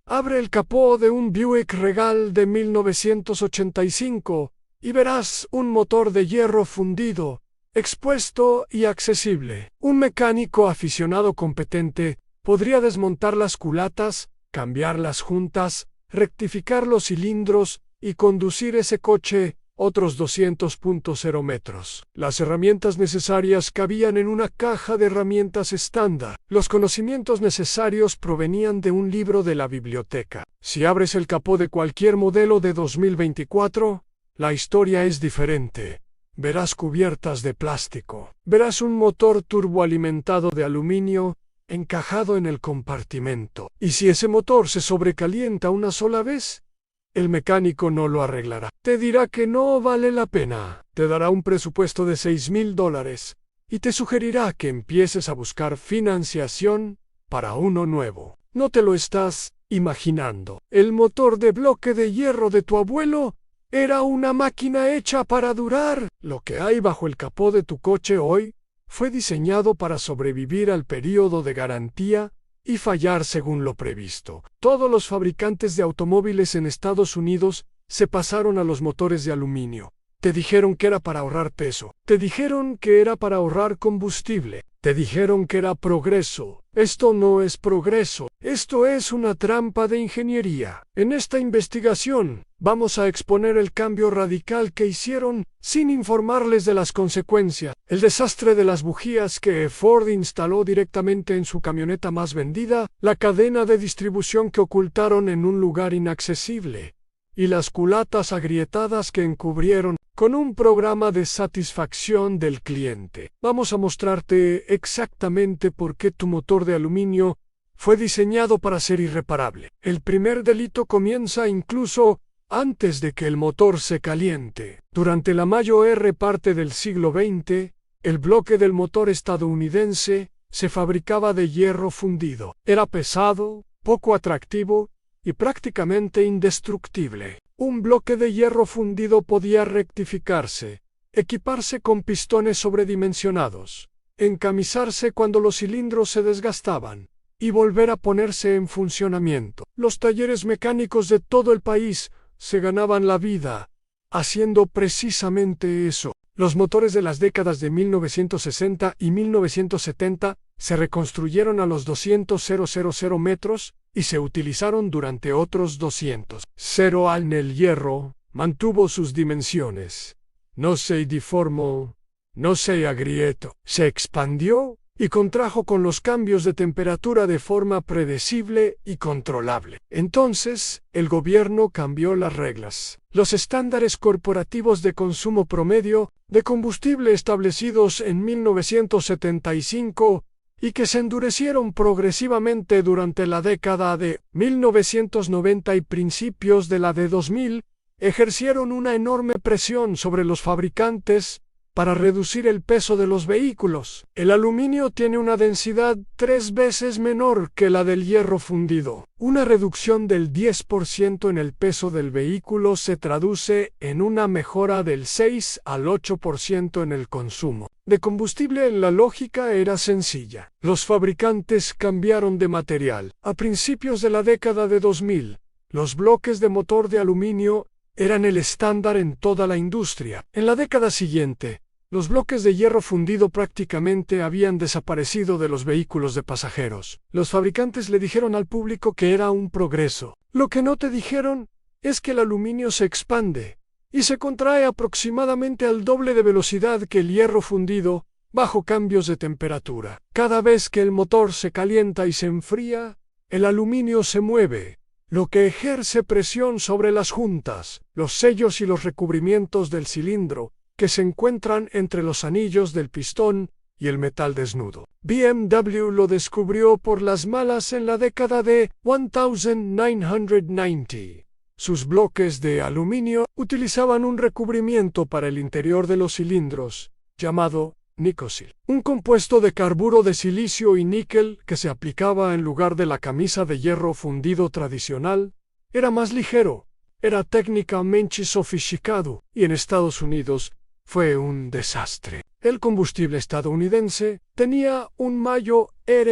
Abre el capó de un Buick Regal de 1985 y verás un motor de hierro fundido, expuesto y accesible. Un mecánico aficionado competente podría desmontar las culatas, cambiar las juntas, rectificar los cilindros y conducir ese coche otros 200.0 metros. Las herramientas necesarias cabían en una caja de herramientas estándar. Los conocimientos necesarios provenían de un libro de la biblioteca. Si abres el capó de cualquier modelo de 2024, la historia es diferente. Verás cubiertas de plástico. Verás un motor turboalimentado de aluminio encajado en el compartimento. Y si ese motor se sobrecalienta una sola vez, el mecánico no lo arreglará. Te dirá que no vale la pena. Te dará un presupuesto de $6,000 y te sugerirá que empieces a buscar financiación para uno nuevo. No te lo estás imaginando. El motor de bloque de hierro de tu abuelo era una máquina hecha para durar. Lo que hay bajo el capó de tu coche hoy fue diseñado para sobrevivir al periodo de garantía y fallar según lo previsto. Todos los fabricantes de automóviles en Estados Unidos se pasaron a los motores de aluminio. Te dijeron que era para ahorrar peso. Te dijeron que era para ahorrar combustible. Te dijeron que era progreso. Esto no es progreso. Esto es una trampa de ingeniería. En esta investigación vamos a exponer el cambio radical que hicieron sin informarles de las consecuencias. El desastre de las bujías que Ford instaló directamente en su camioneta más vendida, la cadena de distribución que ocultaron en un lugar inaccesible, y las culatas agrietadas que encubrieron con un programa de satisfacción del cliente. Vamos a mostrarte exactamente por qué tu motor de aluminio fue diseñado para ser irreparable. El primer delito comienza incluso antes de que el motor se caliente. Durante la mayor parte del siglo XX, el bloque del motor estadounidense se fabricaba de hierro fundido. Era pesado, poco atractivo y prácticamente indestructible. Un bloque de hierro fundido podía rectificarse, equiparse con pistones sobredimensionados, encamisarse cuando los cilindros se desgastaban y volver a ponerse en funcionamiento. Los talleres mecánicos de todo el país se ganaban la vida haciendo precisamente eso. Los motores de las décadas de 1960 y 1970 se reconstruyeron a los 200.000 metros y se utilizaron durante otros 200. El hierro mantuvo sus dimensiones. No se deformó, no se agrietó. Se expandió y contrajo con los cambios de temperatura de forma predecible y controlable. Entonces, el gobierno cambió las reglas. Los estándares corporativos de consumo promedio de combustible establecidos en 1975 y que se endurecieron progresivamente durante la década de 1990 y principios de la de 2000, ejercieron una enorme presión sobre los fabricantes para reducir el peso de los vehículos. El aluminio tiene una densidad 3 veces menor que la del hierro fundido. Una reducción del 10% en el peso del vehículo se traduce en una mejora del 6 al 8% en el consumo de combustible. La lógica era sencilla. Los fabricantes cambiaron de material. A principios de la década de 2000, los bloques de motor de aluminio eran el estándar en toda la industria. En la década siguiente, los bloques de hierro fundido prácticamente habían desaparecido de los vehículos de pasajeros. Los fabricantes le dijeron al público que era un progreso. Lo que no te dijeron es que el aluminio se expande y se contrae aproximadamente al doble de velocidad que el hierro fundido bajo cambios de temperatura. Cada vez que el motor se calienta y se enfría, el aluminio se mueve, lo que ejerce presión sobre las juntas, los sellos y los recubrimientos del cilindro, que se encuentran entre los anillos del pistón y el metal desnudo. BMW lo descubrió por las malas en la década de 1990. Sus bloques de aluminio utilizaban un recubrimiento para el interior de los cilindros, llamado Nicosil, un compuesto de carburo de silicio y níquel que se aplicaba en lugar de la camisa de hierro fundido tradicional. Era más ligero, era técnicamente sofisticado y en Estados Unidos fue un desastre. El combustible estadounidense tenía un mayor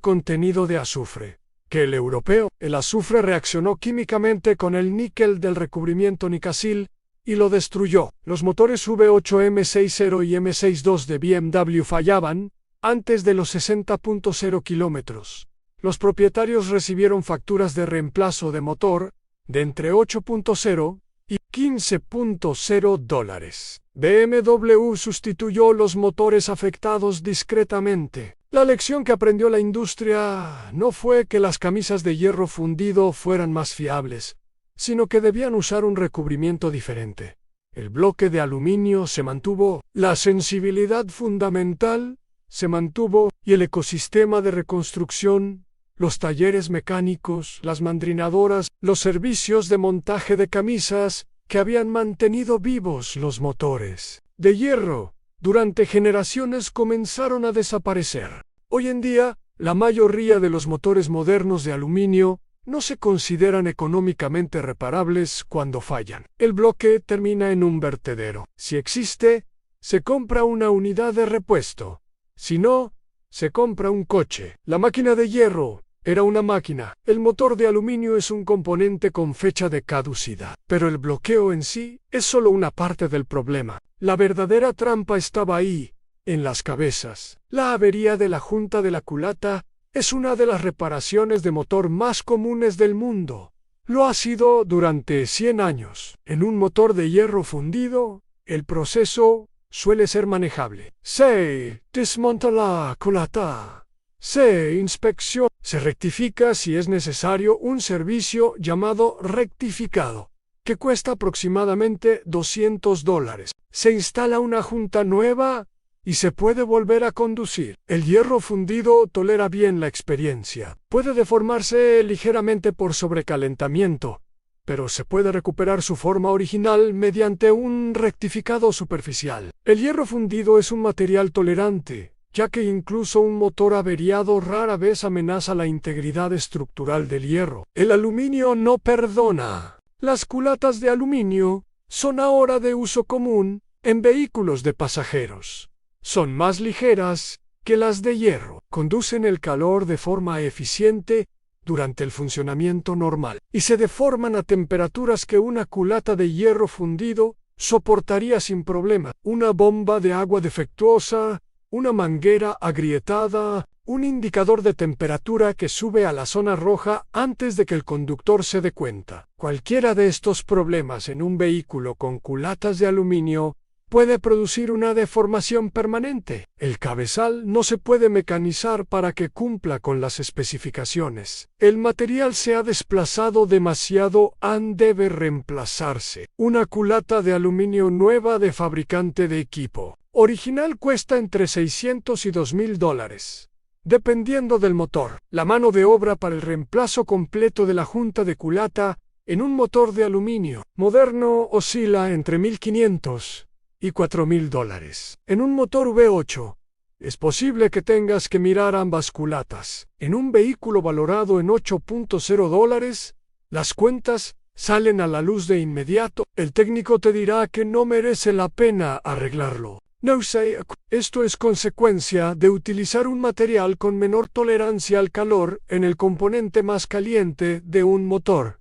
contenido de azufre, que el europeo. El azufre reaccionó químicamente con el níquel del recubrimiento Nicasil y lo destruyó. Los motores V8 M60 y M62 de BMW fallaban antes de los 60.0 kilómetros. Los propietarios recibieron facturas de reemplazo de motor de entre 8.0 y 15.0 dólares. BMW sustituyó los motores afectados discretamente. La lección que aprendió la industria no fue que las camisas de hierro fundido fueran más fiables, sino que debían usar un recubrimiento diferente. El bloque de aluminio se mantuvo, la sensibilidad fundamental se mantuvo y el ecosistema de reconstrucción, los talleres mecánicos, las mandrinadoras, los servicios de montaje de camisas que habían mantenido vivos los motores de hierro durante generaciones comenzaron a desaparecer. Hoy en día, la mayoría de los motores modernos de aluminio no se consideran económicamente reparables cuando fallan. El bloque termina en un vertedero. Si existe, se compra una unidad de repuesto. Si no, se compra un coche. La máquina de hierro era una máquina. El motor de aluminio es un componente con fecha de caducidad. Pero el bloqueo en sí es solo una parte del problema. La verdadera trampa estaba ahí, en las cabezas. La avería de la junta de la culata es una de las reparaciones de motor más comunes del mundo. Lo ha sido durante 100 años. En un motor de hierro fundido, el proceso suele ser manejable. Se desmonta la culata. Se inspecciona. Se rectifica si es necesario un servicio llamado rectificado, que cuesta aproximadamente $200. Se instala una junta nueva y se puede volver a conducir. El hierro fundido tolera bien la experiencia. Puede deformarse ligeramente por sobrecalentamiento, pero se puede recuperar su forma original mediante un rectificado superficial. El hierro fundido es un material tolerante, ya que incluso un motor averiado rara vez amenaza la integridad estructural del hierro. El aluminio no perdona. Las culatas de aluminio son ahora de uso común en vehículos de pasajeros. Son más ligeras que las de hierro. Conducen el calor de forma eficiente durante el funcionamiento normal y se deforman a temperaturas que una culata de hierro fundido soportaría sin problema. Una bomba de agua defectuosa, una manguera agrietada, un indicador de temperatura que sube a la zona roja antes de que el conductor se dé cuenta. Cualquiera de estos problemas en un vehículo con culatas de aluminio puede producir una deformación permanente. El cabezal no se puede mecanizar para que cumpla con las especificaciones. El material se ha desplazado demasiado y debe reemplazarse. Una culata de aluminio nueva de fabricante de equipo original cuesta entre $600 y $2,000, dependiendo del motor. La mano de obra para el reemplazo completo de la junta de culata en un motor de aluminio moderno oscila entre $1,500 y $4,000. En un motor V8, es posible que tengas que mirar ambas culatas. En un vehículo valorado en $8.0, las cuentas salen a la luz de inmediato. El técnico te dirá que no merece la pena arreglarlo. No sé, esto es consecuencia de utilizar un material con menor tolerancia al calor en el componente más caliente de un motor.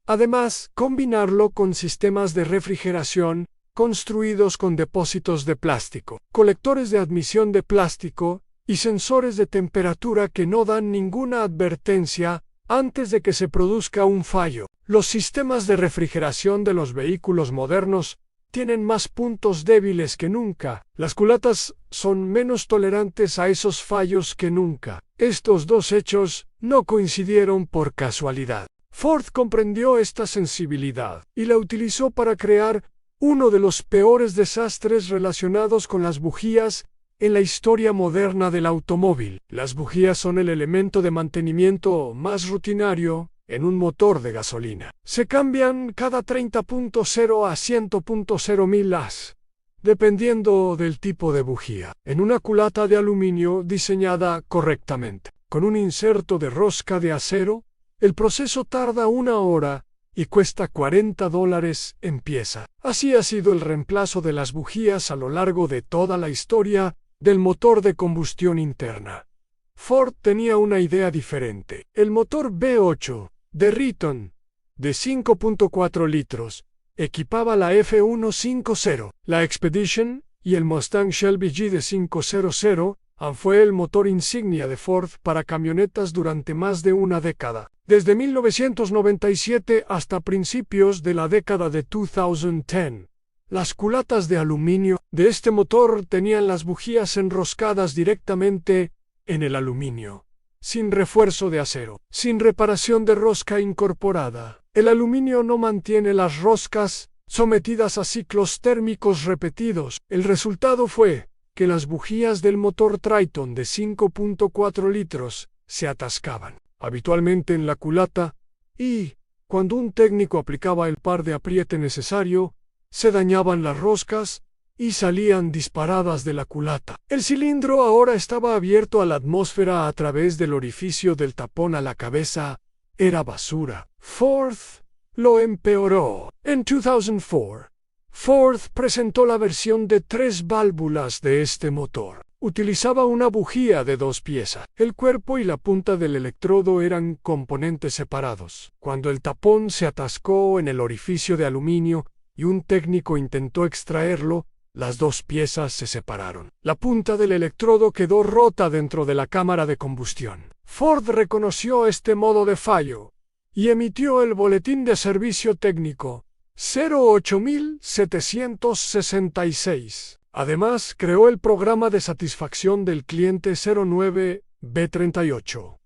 Además, combinarlo con sistemas de refrigeración construidos con depósitos de plástico, colectores de admisión de plástico y sensores de temperatura que no dan ninguna advertencia antes de que se produzca un fallo. Los sistemas de refrigeración de los vehículos modernos tienen más puntos débiles que nunca. Las culatas son menos tolerantes a esos fallos que nunca. Estos dos hechos no coincidieron por casualidad. Ford comprendió esta sensibilidad y la utilizó para crear uno de los peores desastres relacionados con las bujías en la historia moderna del automóvil. Las bujías son el elemento de mantenimiento más rutinario en un motor de gasolina. Se cambian cada 30.0 a 100.0 milas, dependiendo del tipo de bujía. En una culata de aluminio diseñada correctamente, con un inserto de rosca de acero, el proceso tarda 1 hora y cuesta $40 en pieza. Así ha sido el reemplazo de las bujías a lo largo de toda la historia del motor de combustión interna. Ford tenía una idea diferente. El motor V8 de Riton, de 5.4 litros, equipaba la F150. La Expedition y el Mustang Shelby G de 500 fue el motor insignia de Ford para camionetas durante más de una década. Desde 1997 hasta principios de la década de 2010. Las culatas de aluminio de este motor tenían las bujías enroscadas directamente en el aluminio, sin refuerzo de acero, sin reparación de rosca incorporada. El aluminio no mantiene las roscas sometidas a ciclos térmicos repetidos. El resultado fue que las bujías del motor Triton de 5.4 litros se atascaban, habitualmente en la culata, y, cuando un técnico aplicaba el par de apriete necesario, se dañaban las roscas y salían disparadas de la culata. El cilindro ahora estaba abierto a la atmósfera a través del orificio del tapón a la cabeza. Era basura. Ford lo empeoró. En 2004, Ford presentó la versión de 3 válvulas de este motor. Utilizaba una bujía de 2 piezas. El cuerpo y la punta del electrodo eran componentes separados. Cuando el tapón se atascó en el orificio de aluminio y un técnico intentó extraerlo, las 2 piezas se separaron. La punta del electrodo quedó rota dentro de la cámara de combustión. Ford reconoció este modo de fallo y emitió el boletín de servicio técnico 08766. Además, creó el programa de satisfacción del cliente 09B38.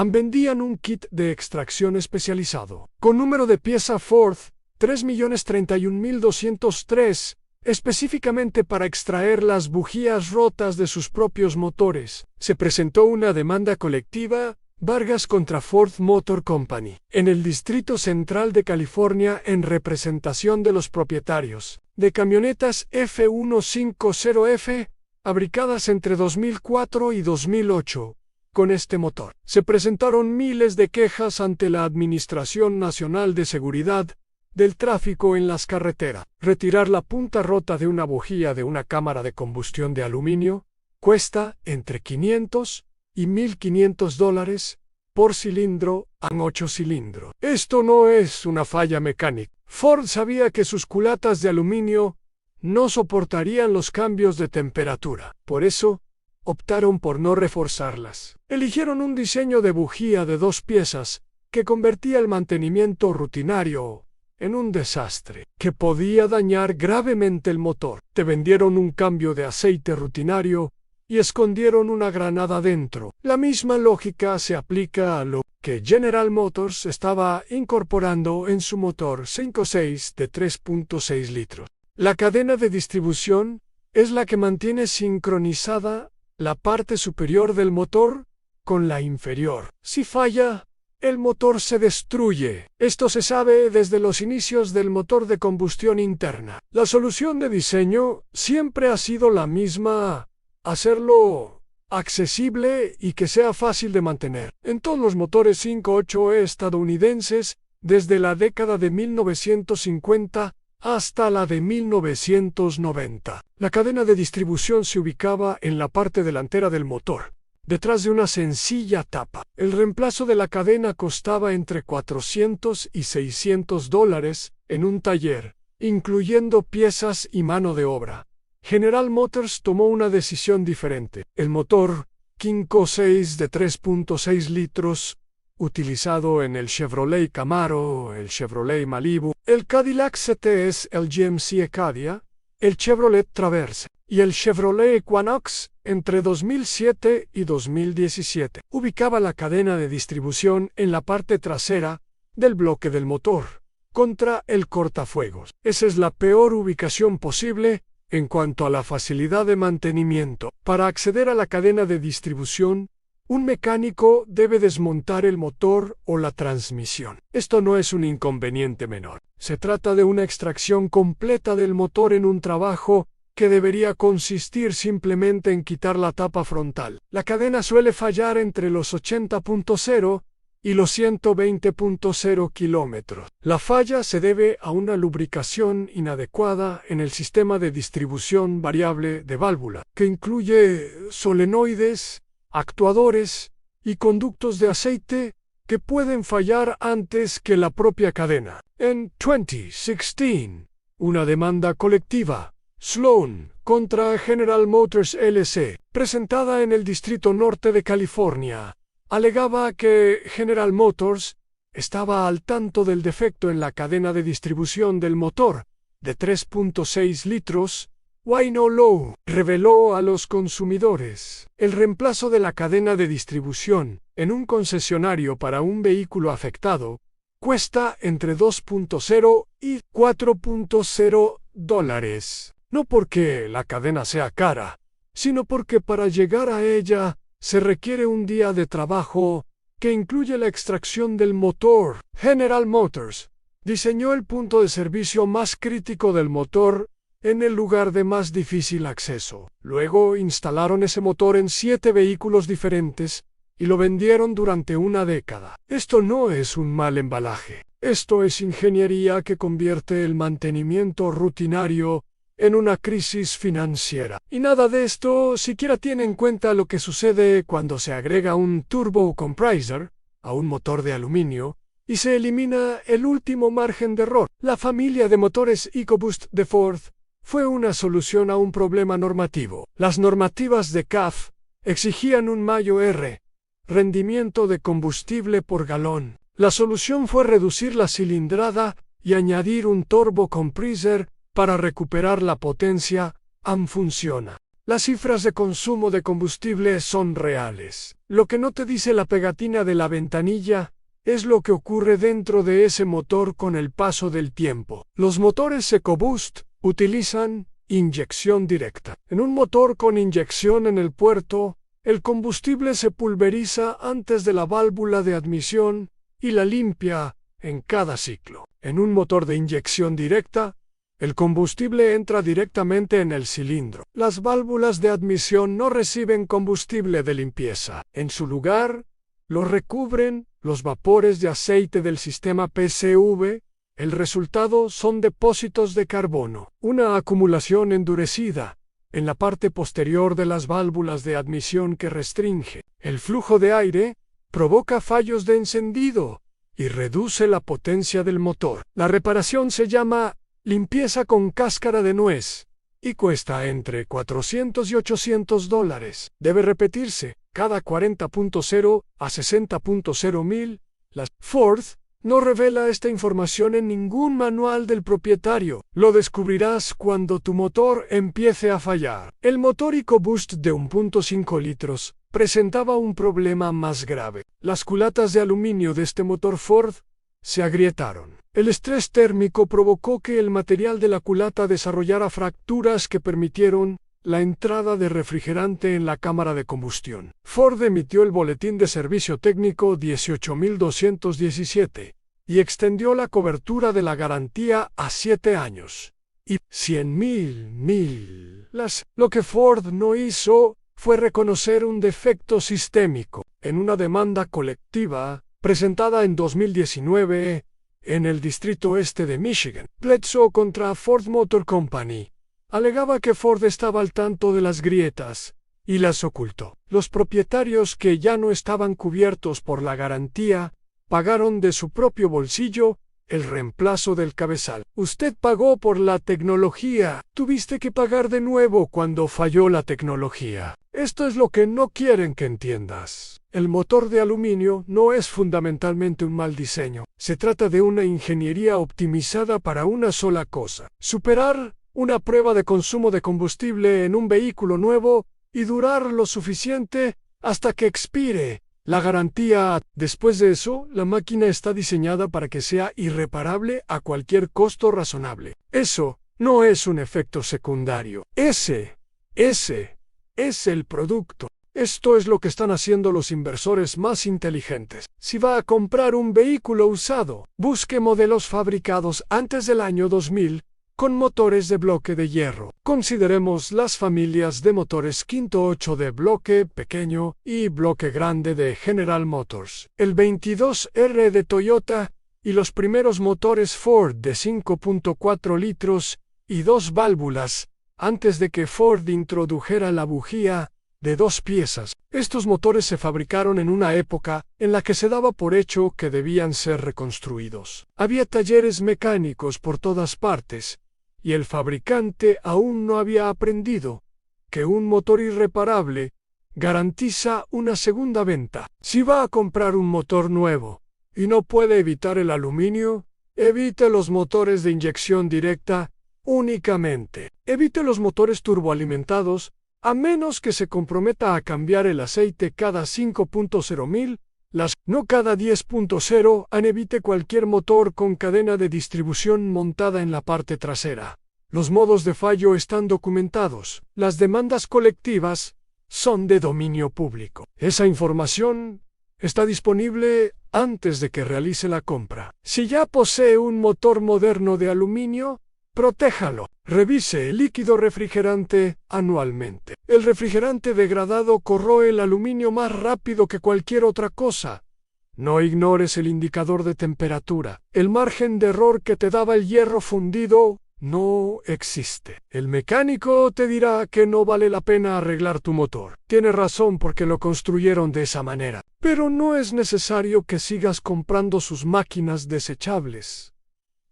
Vendían un kit de extracción especializado, con número de pieza Ford 3.031.203, específicamente para extraer las bujías rotas de sus propios motores. Se presentó una demanda colectiva, Vargas contra Ford Motor Company, en el Distrito Central de California en representación de los propietarios de camionetas F150F, fabricadas entre 2004 y 2008. Con este motor, se presentaron miles de quejas ante la Administración Nacional de Seguridad del Tráfico en las Carreteras. Retirar la punta rota de una bujía de una cámara de combustión de aluminio cuesta entre $500 y $1.500 por cilindro en 8 cilindros. Esto no es una falla mecánica. Ford sabía que sus culatas de aluminio no soportarían los cambios de temperatura. Por eso, optaron por no reforzarlas. Eligieron un diseño de bujía de 2 piezas que convertía el mantenimiento rutinario en un desastre, que podía dañar gravemente el motor. Te vendieron un cambio de aceite rutinario y escondieron una granada dentro. La misma lógica se aplica a lo que General Motors estaba incorporando en su motor 5.6 de 3.6 litros. La cadena de distribución es la que mantiene sincronizada la parte superior del motor con la inferior. Si falla, el motor se destruye. Esto se sabe desde los inicios del motor de combustión interna. La solución de diseño siempre ha sido la misma: hacerlo accesible y que sea fácil de mantener. En todos los motores 5.8 estadounidenses, desde la década de 1950 hasta la de 1990, la cadena de distribución se ubicaba en la parte delantera del motor, detrás de una sencilla tapa. El reemplazo de la cadena costaba entre $400 y $600 en un taller, incluyendo piezas y mano de obra. General Motors tomó una decisión diferente. El motor 5.6 de 3.6 litros, utilizado en el Chevrolet Camaro, el Chevrolet Malibu, el Cadillac CTS, el GMC Acadia, el Chevrolet Traverse y el Chevrolet Equinox entre 2007 y 2017. Ubicaba la cadena de distribución en la parte trasera del bloque del motor, contra el cortafuegos. Esa es la peor ubicación posible en cuanto a la facilidad de mantenimiento. Para acceder a la cadena de distribución, un mecánico debe desmontar el motor o la transmisión. Esto no es un inconveniente menor. Se trata de una extracción completa del motor en un trabajo que debería consistir simplemente en quitar la tapa frontal. La cadena suele fallar entre los 80.0 y los 120.0 kilómetros. La falla se debe a una lubricación inadecuada en el sistema de distribución variable de válvula, que incluye solenoides, actuadores y conductos de aceite que pueden fallar antes que la propia cadena. En 2016, una demanda colectiva, Sloan contra General Motors LC, presentada en el Distrito Norte de California, alegaba que General Motors estaba al tanto del defecto en la cadena de distribución del motor de 3.6 litros. Wayno Lowe reveló a los consumidores el reemplazo de la cadena de distribución en un concesionario para un vehículo afectado cuesta entre $2.0 y $4.0, no porque la cadena sea cara, sino porque para llegar a ella se requiere un día de trabajo que incluye la extracción del motor. General Motors diseñó el punto de servicio más crítico del motor en el lugar de más difícil acceso. Luego instalaron ese motor en 7 vehículos diferentes y lo vendieron durante una década. Esto no es un mal embalaje. Esto es ingeniería que convierte el mantenimiento rutinario en una crisis financiera. Y nada de esto siquiera tiene en cuenta lo que sucede cuando se agrega un turbo compressor a un motor de aluminio y se elimina el último margen de error. La familia de motores EcoBoost de Ford fue una solución a un problema normativo. Las normativas de CAF exigían un mayor rendimiento de combustible por galón. La solución fue reducir la cilindrada y añadir un turbo compressor para recuperar la potencia. Funciona. Las cifras de consumo de combustible son reales. Lo que no te dice la pegatina de la ventanilla es lo que ocurre dentro de ese motor con el paso del tiempo. Los motores EcoBoost utilizan inyección directa. En un motor con inyección en el puerto, el combustible se pulveriza antes de la válvula de admisión y la limpia en cada ciclo. En un motor de inyección directa, el combustible entra directamente en el cilindro. Las válvulas de admisión no reciben combustible de limpieza. En su lugar, lo recubren los vapores de aceite del sistema PCV. El resultado son depósitos de carbono, una acumulación endurecida en la parte posterior de las válvulas de admisión que restringe el flujo de aire, provoca fallos de encendido y reduce la potencia del motor. La reparación se llama limpieza con cáscara de nuez y cuesta entre $400 y $800. Debe repetirse cada 40.0 a 60.0 mil. La Ford no revela esta información en ningún manual del propietario. Lo descubrirás cuando tu motor empiece a fallar. El motor EcoBoost de 1.5 litros presentaba un problema más grave. Las culatas de aluminio de este motor Ford se agrietaron. El estrés térmico provocó que el material de la culata desarrollara fracturas que permitieron la entrada de refrigerante en la cámara de combustión. Ford emitió el boletín de servicio técnico 18217 y extendió la cobertura de la garantía a 7 años y 100.000 millas. Lo que Ford no hizo fue reconocer un defecto sistémico. En una demanda colectiva presentada en 2019 en el Distrito Este de Michigan, Bledsoe contra Ford Motor Company alegaba que Ford estaba al tanto de las grietas y las ocultó. Los propietarios que ya no estaban cubiertos por la garantía pagaron de su propio bolsillo el reemplazo del cabezal. Usted pagó por la tecnología. Tuviste que pagar de nuevo cuando falló la tecnología. Esto es lo que no quieren que entiendas. El motor de aluminio no es fundamentalmente un mal diseño. Se trata de una ingeniería optimizada para una sola cosa: superar una prueba de consumo de combustible en un vehículo nuevo y durar lo suficiente hasta que expire la garantía. Después de eso, la máquina está diseñada para que sea irreparable a cualquier costo razonable. Eso no es un efecto secundario. Ese es el producto. Esto es lo que están haciendo los inversores más inteligentes. Si va a comprar un vehículo usado, busque modelos fabricados antes del año 2000 con motores de bloque de hierro. Consideremos las familias de motores 5.8 de bloque pequeño y bloque grande de General Motors, el 22R de Toyota y los primeros motores Ford de 5.4 litros y 2 válvulas antes de que Ford introdujera la bujía de 2 piezas. Estos motores se fabricaron en una época en la que se daba por hecho que debían ser reconstruidos. Había talleres mecánicos por todas partes, y el fabricante aún no había aprendido que un motor irreparable garantiza una segunda venta. Si va a comprar un motor nuevo y no puede evitar el aluminio, evite los motores de inyección directa únicamente. Evite los motores turboalimentados, a menos que se comprometa a cambiar el aceite cada 5.0 mil, no cada 10.0. Evite cualquier motor con cadena de distribución montada en la parte trasera. Los modos de fallo están documentados. Las demandas colectivas son de dominio público. Esa información está disponible antes de que realice la compra. Si ya posee un motor moderno de aluminio, protéjalo. Revise el líquido refrigerante anualmente. El refrigerante degradado corroe el aluminio más rápido que cualquier otra cosa. No ignores el indicador de temperatura. El margen de error que te daba el hierro fundido no existe. El mecánico te dirá que no vale la pena arreglar tu motor. Tiene razón porque lo construyeron de esa manera. Pero no es necesario que sigas comprando sus máquinas desechables.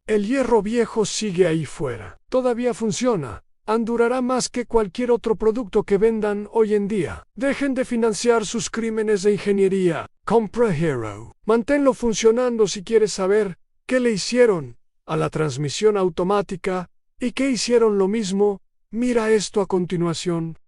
El hierro viejo sigue ahí fuera. Todavía funciona. Durará más que cualquier otro producto que vendan hoy en día. Dejen de financiar sus crímenes de ingeniería. Compra Hero. Manténlo funcionando si quieres saber qué le hicieron a la transmisión automática y qué hicieron lo mismo. Mira esto a continuación.